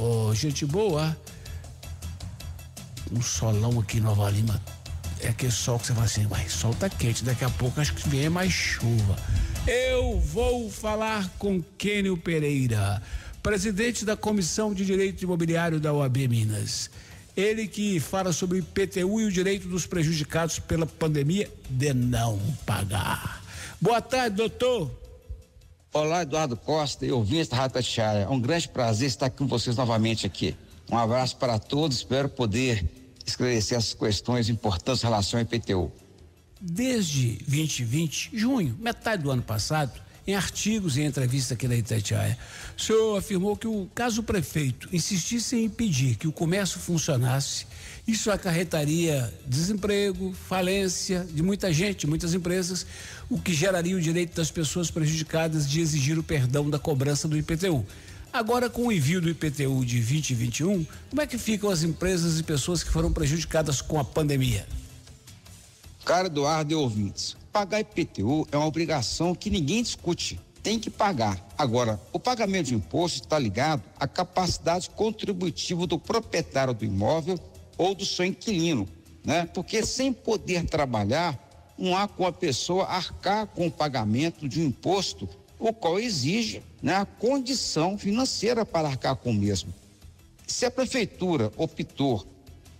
Ô, gente boa, um solão aqui em Nova Lima, é aquele sol que você fala assim, mas sol tá quente, daqui a pouco acho que vem mais chuva. Eu vou falar com Kênio Pereira, presidente da Comissão de Direito Imobiliário da OAB Minas. Ele que fala sobre o IPTU e o direito dos prejudicados pela pandemia de não pagar. Boa tarde, doutor. Olá, Eduardo Costa e ouvintes da Rádio Itatiaia. É um grande prazer estar com vocês novamente aqui. Um abraço para todos, espero poder esclarecer essas questões importantes em relação ao IPTU. Desde 2020, junho, metade do ano passado, em artigos e entrevistas aqui na Itatiaia, o senhor afirmou que caso o prefeito insistisse em impedir que o comércio funcionasse, isso acarretaria desemprego, falência de muita gente, muitas empresas, o que geraria o direito das pessoas prejudicadas de exigir o perdão da cobrança do IPTU. Agora, com o envio do IPTU de 2021, como é que ficam as empresas e pessoas que foram prejudicadas com a pandemia? Caro Eduardo e ouvintes, pagar IPTU é uma obrigação que ninguém discute, tem que pagar. Agora, o pagamento de imposto está ligado à capacidade contributiva do proprietário do imóvel ou do seu inquilino, né? Porque sem poder trabalhar, não há como a pessoa arcar com o pagamento de um imposto, o qual exige, né, a condição financeira para arcar com o mesmo. Se a prefeitura optou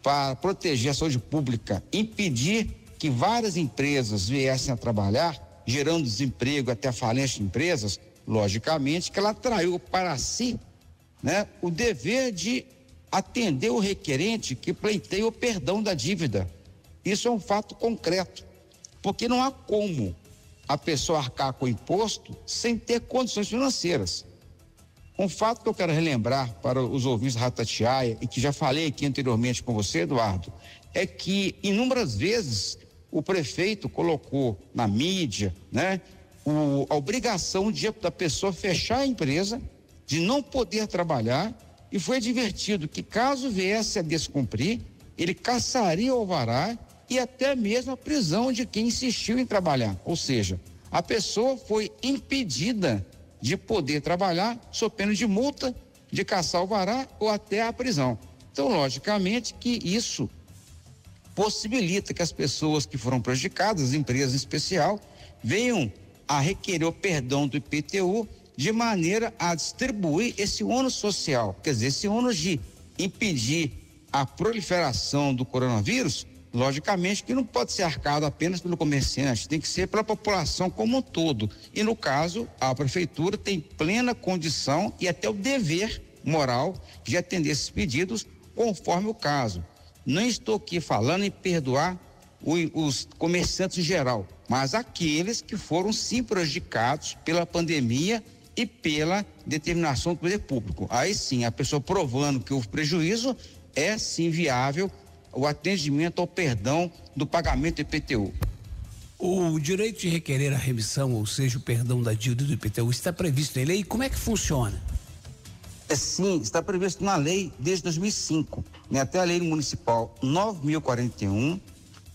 para proteger a saúde pública, impedir que várias empresas viessem a trabalhar, gerando desemprego até a falência de empresas, logicamente que ela traiu para si, né, o dever de atender o requerente que pleiteia o perdão da dívida. Isso é um fato concreto, porque não há como a pessoa arcar com o imposto sem ter condições financeiras. Um fato que eu quero relembrar para os ouvintes da Rádio Itatiaia, e que já falei aqui anteriormente com você, Eduardo, é que inúmeras vezes o prefeito colocou na mídia, né, a obrigação da pessoa fechar a empresa, de não poder trabalhar, e foi advertido que caso viesse a descumprir, ele cassaria o alvará e até mesmo a prisão de quem insistiu em trabalhar. Ou seja, a pessoa foi impedida de poder trabalhar, sob pena de multa, de caçar o alvará ou até a prisão. Então, logicamente que isso possibilita que as pessoas que foram prejudicadas, as empresas em especial, venham a requerer o perdão do IPTU de maneira a distribuir esse ônus social, quer dizer, esse ônus de impedir a proliferação do coronavírus, logicamente que não pode ser arcado apenas pelo comerciante, tem que ser pela população como um todo. E no caso, a prefeitura tem plena condição e até o dever moral de atender esses pedidos conforme o caso. Não estou aqui falando em perdoar os comerciantes em geral, mas aqueles que foram sim prejudicados pela pandemia e pela determinação do poder público. Aí sim, a pessoa provando que houve prejuízo, é sim viável o atendimento ao perdão do pagamento do IPTU. O direito de requerer a remissão, ou seja, o perdão da dívida do IPTU, está previsto em lei? Como é que funciona? Sim, está previsto na lei desde 2005, né? Até a lei municipal 9.041,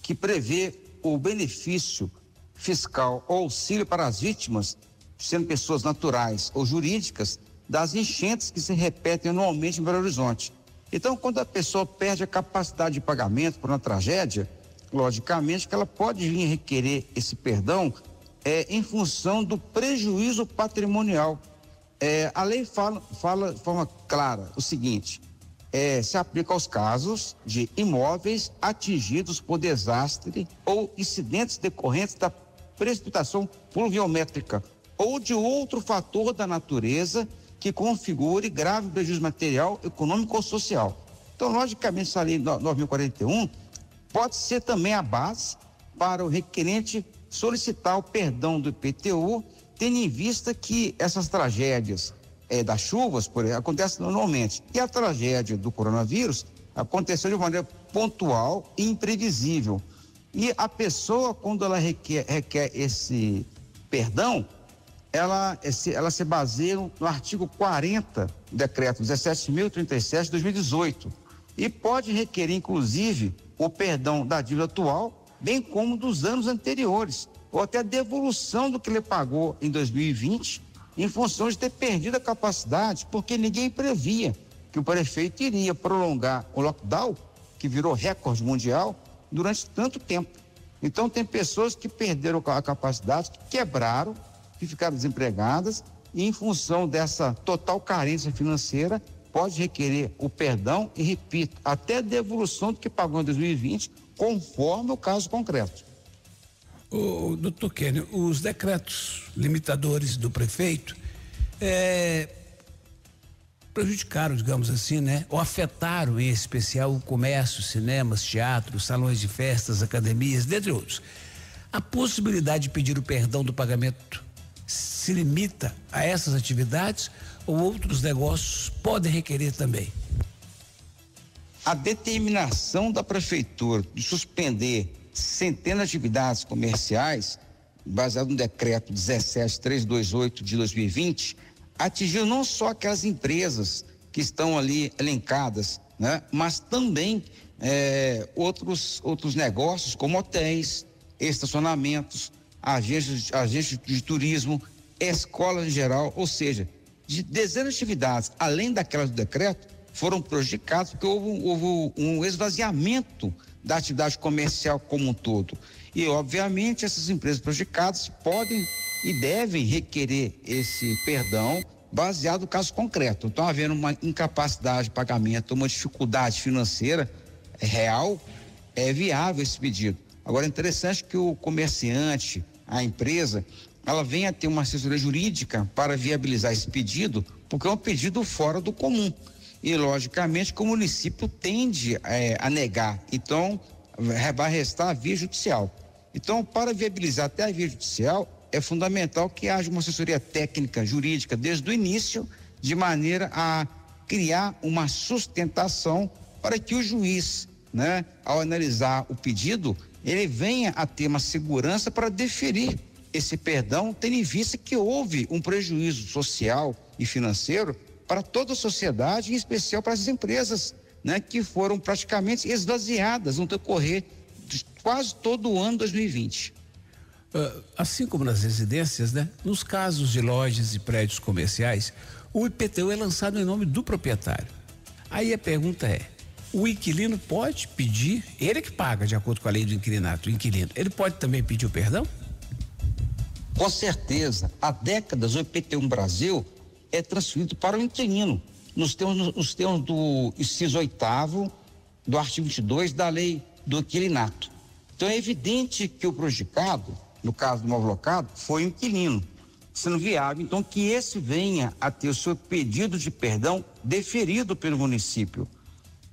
que prevê o benefício fiscal ou auxílio para as vítimas, sendo pessoas naturais ou jurídicas, das enchentes que se repetem anualmente em Belo Horizonte. Então, quando a pessoa perde a capacidade de pagamento por uma tragédia, logicamente que ela pode vir requerer esse perdão em função do prejuízo patrimonial. A lei fala de forma clara o seguinte: se aplica aos casos de imóveis atingidos por desastre ou incidentes decorrentes da precipitação pluviométrica ou de outro fator da natureza que configure grave prejuízo material, econômico ou social. Então, logicamente, essa lei 9.041 pode ser também a base para o requerente solicitar o perdão do IPTU, tendo em vista que essas tragédias das chuvas, por exemplo, acontecem normalmente. E a tragédia do coronavírus aconteceu de maneira pontual e imprevisível. E a pessoa, quando ela requer esse perdão, ela se baseia no artigo 40 do decreto 17.037 de 2018 e pode requerer, inclusive, o perdão da dívida atual, bem como dos anos anteriores, ou até a devolução do que ele pagou em 2020, em função de ter perdido a capacidade, porque ninguém previa que o prefeito iria prolongar o lockdown, que virou recorde mundial, durante tanto tempo. Então, tem pessoas que perderam a capacidade, que quebraram, que ficaram desempregadas, e em função dessa total carência financeira, pode requerer o perdão e, repito, até devolução do que pagou em 2020, conforme o caso concreto. Doutor Kenny, os decretos limitadores do prefeito prejudicaram, digamos assim, né? Ou afetaram em especial o comércio, cinemas, teatros, salões de festas, academias, dentre outros. A possibilidade de pedir o perdão do pagamento se limita a essas atividades ou outros negócios podem requerer também? A determinação da prefeitura de suspender centenas de atividades comerciais, baseado no decreto 17328 de 2020, atingiu não só aquelas empresas que estão ali elencadas, né? Mas também outros negócios como hotéis, estacionamentos, agências de turismo, escolas em geral, ou seja, de dezenas de atividades, além daquelas do decreto, foram prejudicadas porque houve um esvaziamento da atividade comercial como um todo. E, obviamente, essas empresas prejudicadas podem e devem requerer esse perdão baseado no caso concreto. Então, havendo uma incapacidade de pagamento, uma dificuldade financeira real, é viável esse pedido. Agora, é interessante que o comerciante, a empresa, ela venha a ter uma assessoria jurídica para viabilizar esse pedido, porque é um pedido fora do comum. E, logicamente, que o município tende a negar. Então, vai restar a via judicial. Então, para viabilizar até a via judicial, é fundamental que haja uma assessoria técnica, jurídica, desde o início, de maneira a criar uma sustentação para que o juiz, né, ao analisar o pedido, ele venha a ter uma segurança para deferir esse perdão, tendo em vista que houve um prejuízo social e financeiro para toda a sociedade, em especial para as empresas, né, que foram praticamente esvaziadas no decorrer de quase todo o ano 2020. Assim como nas residências, né? Nos casos de lojas e prédios comerciais, o IPTU é lançado em nome do proprietário. Aí a pergunta é: o inquilino pode pedir, ele que paga de acordo com a lei do inquilinato, o inquilino, ele pode também pedir o perdão? Com certeza, há décadas o IPTU no Brasil é transferido para o inquilino, nos termos do inciso 8º do artigo 22 da lei do inquilinato. Então é evidente que o prejudicado, no caso do imóvel locado, foi o inquilino, sendo viável, então, que esse venha a ter o seu pedido de perdão deferido pelo município.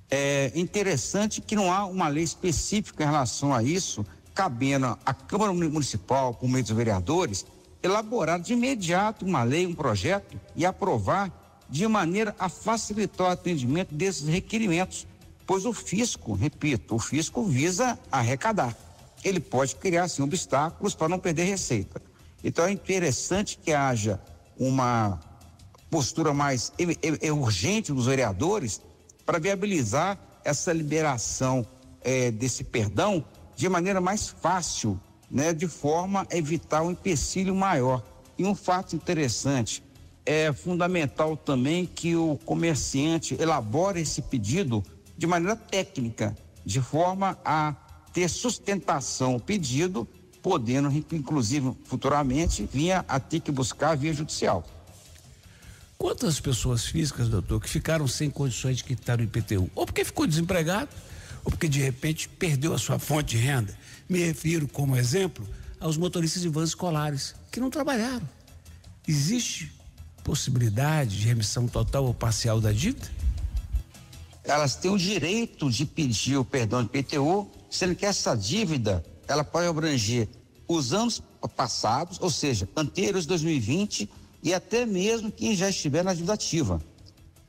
É interessante que não há uma lei específica em relação a isso, cabendo à Câmara Municipal, por meio dos vereadores, elaborar de imediato uma lei, um projeto e aprovar de maneira a facilitar o atendimento desses requerimentos, pois o fisco, repito, o fisco visa arrecadar. Ele pode criar, sim, obstáculos para não perder receita. Então, é interessante que haja uma postura mais urgente dos vereadores para viabilizar essa liberação desse perdão de maneira mais fácil, né, de forma a evitar um empecilho maior. E um fato interessante, é fundamental também que o comerciante elabore esse pedido de maneira técnica, de forma a ter sustentação o pedido, podendo, inclusive, futuramente, vir a ter que buscar a via judicial. Quantas pessoas físicas, doutor, que ficaram sem condições de quitar o IPTU? Ou porque ficou desempregado, ou porque, de repente, perdeu a sua fonte de renda. Me refiro, como exemplo, aos motoristas de vans escolares, que não trabalharam. Existe possibilidade de remissão total ou parcial da dívida? Elas têm o direito de pedir o perdão do IPTU, sendo que essa dívida, ela pode abranger os anos passados, ou seja, anteriores a 2020, e até mesmo quem já estiver na dívida ativa.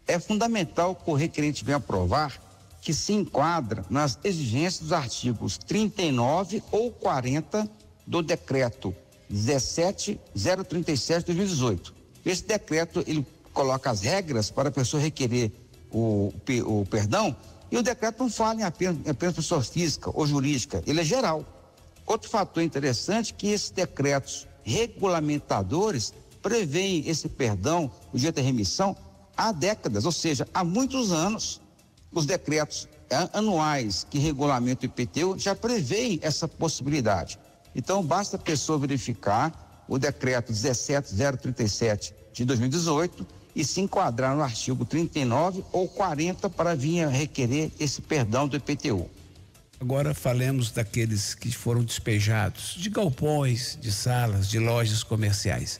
É fundamental que o requerente venha provar que se enquadra nas exigências dos artigos 39 ou 40 do decreto 17037 de 2018. Esse decreto, ele coloca as regras para a pessoa requerer o perdão, e o decreto não fala em apenas pessoa física ou jurídica, ele é geral. Outro fator interessante é que esses decretos regulamentadores prevêem esse perdão, o direito à remissão, há décadas, ou seja, há muitos anos, os decretos anuais que regulamentam o IPTU já prevêem essa possibilidade. Então, basta a pessoa verificar o decreto 17037 de 2018 e se enquadrar no artigo 39 ou 40 para vir a requerer esse perdão do IPTU. Agora falemos daqueles que foram despejados de galpões, de salas, de lojas comerciais.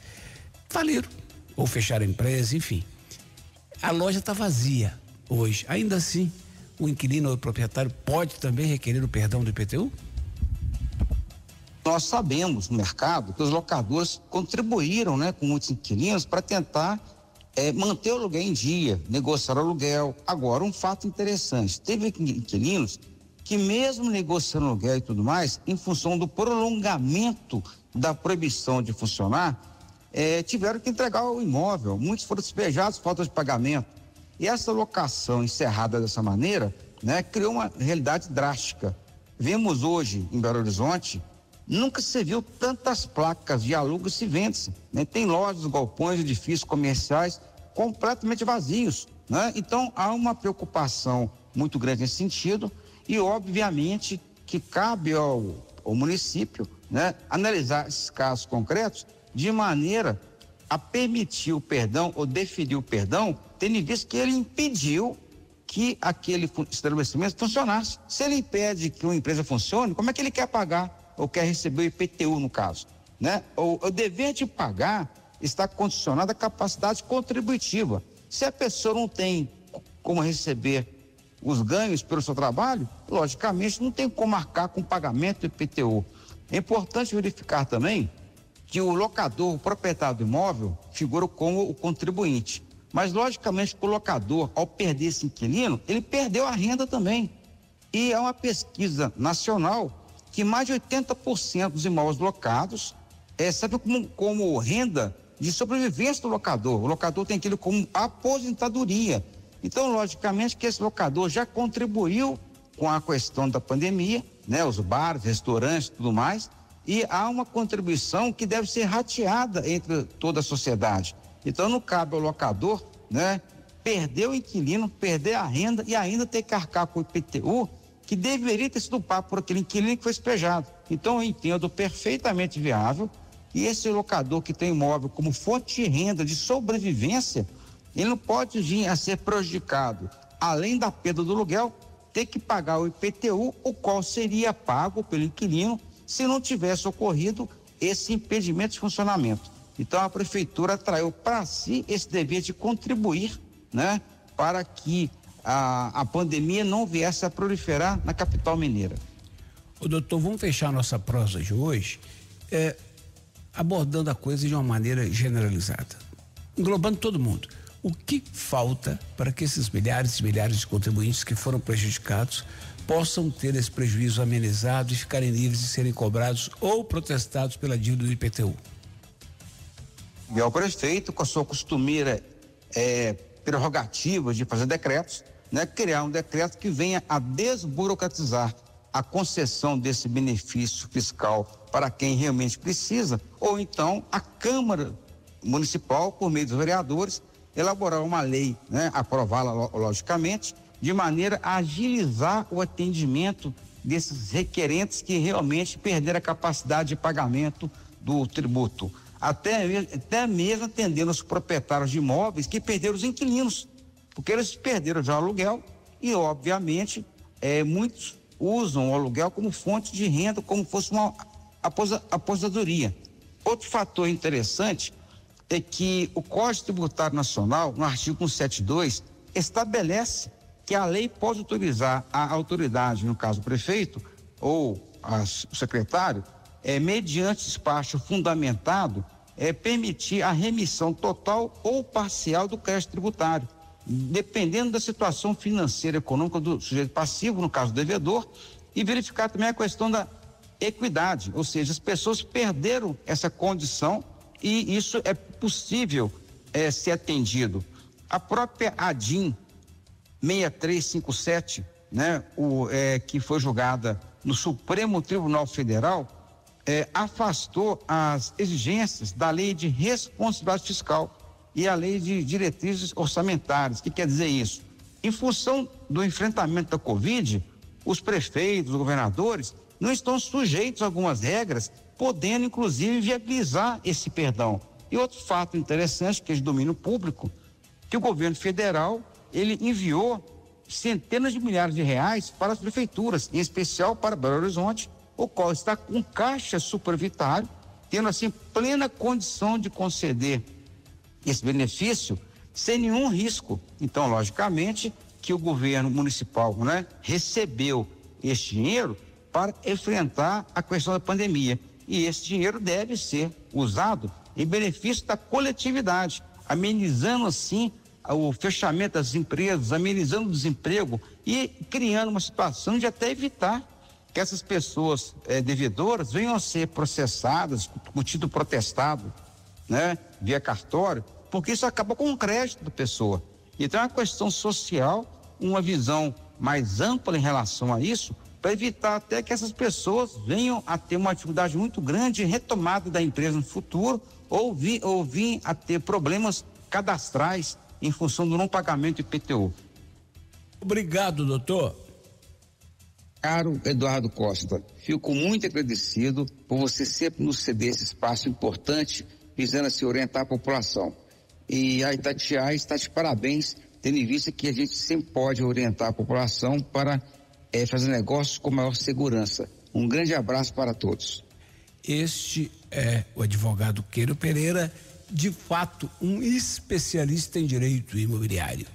Faliram ou fecharam a empresa, enfim. A loja está vazia hoje. Ainda assim, o inquilino ou o proprietário pode também requerer o perdão do IPTU? Nós sabemos no mercado que os locadores contribuíram, com muitos inquilinos para tentar manter o aluguel em dia, negociar o aluguel. Agora, um fato interessante, teve inquilinos que mesmo negociando aluguel e tudo mais, em função do prolongamento da proibição de funcionar, tiveram que entregar o imóvel. Muitos foram despejados por falta de pagamento. E essa locação encerrada dessa maneira, criou uma realidade drástica. Vemos hoje em Belo Horizonte, nunca se viu tantas placas de alugas e vendas. Tem lojas, galpões, edifícios comerciais completamente vazios. Então, há uma preocupação muito grande nesse sentido e, obviamente, que cabe ao município analisar esses casos concretos de maneira a permitir o perdão ou deferir o perdão, tendo em vista que ele impediu que aquele estabelecimento funcionasse. Se ele impede que uma empresa funcione, como é que ele quer pagar ou quer receber o IPTU, no caso? O dever de pagar está condicionado à capacidade contributiva. Se a pessoa não tem como receber os ganhos pelo seu trabalho, logicamente não tem como marcar com pagamento do IPTU. É importante verificar também que o locador, o proprietário do imóvel, figura como o contribuinte. Mas, logicamente, o locador, ao perder esse inquilino, ele perdeu a renda também. E é uma pesquisa nacional que mais de 80% dos imóveis locados servem como renda de sobrevivência do locador. O locador tem aquilo como aposentadoria. Então, logicamente, que esse locador já contribuiu com a questão da pandemia, os bares, restaurantes e tudo mais, e há uma contribuição que deve ser rateada entre toda a sociedade. Então, não cabe ao locador, perder o inquilino, perder a renda e ainda ter que arcar com o IPTU, que deveria ter sido pago por aquele inquilino que foi despejado. Então, eu entendo perfeitamente viável e esse locador que tem imóvel como fonte de renda, de sobrevivência, ele não pode vir a ser prejudicado, além da perda do aluguel, ter que pagar o IPTU, o qual seria pago pelo inquilino se não tivesse ocorrido esse impedimento de funcionamento. Então, a prefeitura atraiu para si esse dever de contribuir, para que a pandemia não viesse a proliferar na capital mineira. Doutor, vamos fechar a nossa prosa de hoje abordando a coisa de uma maneira generalizada, englobando todo mundo. O que falta para que esses milhares e milhares de contribuintes que foram prejudicados possam ter esse prejuízo amenizado e ficarem livres de serem cobrados ou protestados pela dívida do IPTU? E ao prefeito, com a sua costumeira prerrogativa de fazer decretos, criar um decreto que venha a desburocratizar a concessão desse benefício fiscal para quem realmente precisa, ou então a Câmara Municipal, por meio dos vereadores, elaborar uma lei, aprová-la logicamente, de maneira a agilizar o atendimento desses requerentes que realmente perderam a capacidade de pagamento do tributo. Até mesmo atendendo os proprietários de imóveis que perderam os inquilinos, porque eles perderam já o aluguel e, obviamente, muitos usam o aluguel como fonte de renda, como fosse uma aposentadoria. Outro fator interessante é que o Código Tributário Nacional, no artigo 172, estabelece que a lei pode autorizar a autoridade, no caso o prefeito ou o secretário, mediante despacho fundamentado, permitir a remissão total ou parcial do crédito tributário, dependendo da situação financeira e econômica do sujeito passivo, no caso do devedor, e verificar também a questão da equidade, ou seja, as pessoas perderam essa condição e isso é possível ser atendido. A própria ADIM 6357, que foi julgada no Supremo Tribunal Federal, afastou as exigências da lei de responsabilidade fiscal e a lei de diretrizes orçamentárias. O que quer dizer isso? Em função do enfrentamento da Covid, os prefeitos, os governadores não estão sujeitos a algumas regras, podendo inclusive viabilizar esse perdão. E outro fato interessante, que é de domínio público, que o governo federal, ele enviou centenas de milhares de reais para as prefeituras, em especial para Belo Horizonte, o qual está com caixa superavitário, tendo assim plena condição de conceder esse benefício sem nenhum risco. Então, logicamente, que o governo municipal, recebeu este dinheiro para enfrentar a questão da pandemia. E esse dinheiro deve ser usado em benefício da coletividade, amenizando assim o fechamento das empresas, amenizando o desemprego e criando uma situação de até evitar que essas pessoas devedoras venham a ser processadas com título protestado, via cartório, porque isso acaba com o crédito da pessoa. Então é uma questão social, uma visão mais ampla em relação a isso, para evitar até que essas pessoas venham a ter uma dificuldade muito grande em retomada da empresa no futuro ou vir a ter problemas cadastrais em função do não pagamento do IPTU. Obrigado, doutor. Caro Eduardo Costa, fico muito agradecido por você sempre nos ceder esse espaço importante, visando a se orientar a população. E a Itatiaia está de parabéns, tendo em vista que a gente sempre pode orientar a população para fazer negócios com maior segurança. Um grande abraço para todos. Este é o advogado Queiro Pereira, de fato um especialista em direito imobiliário.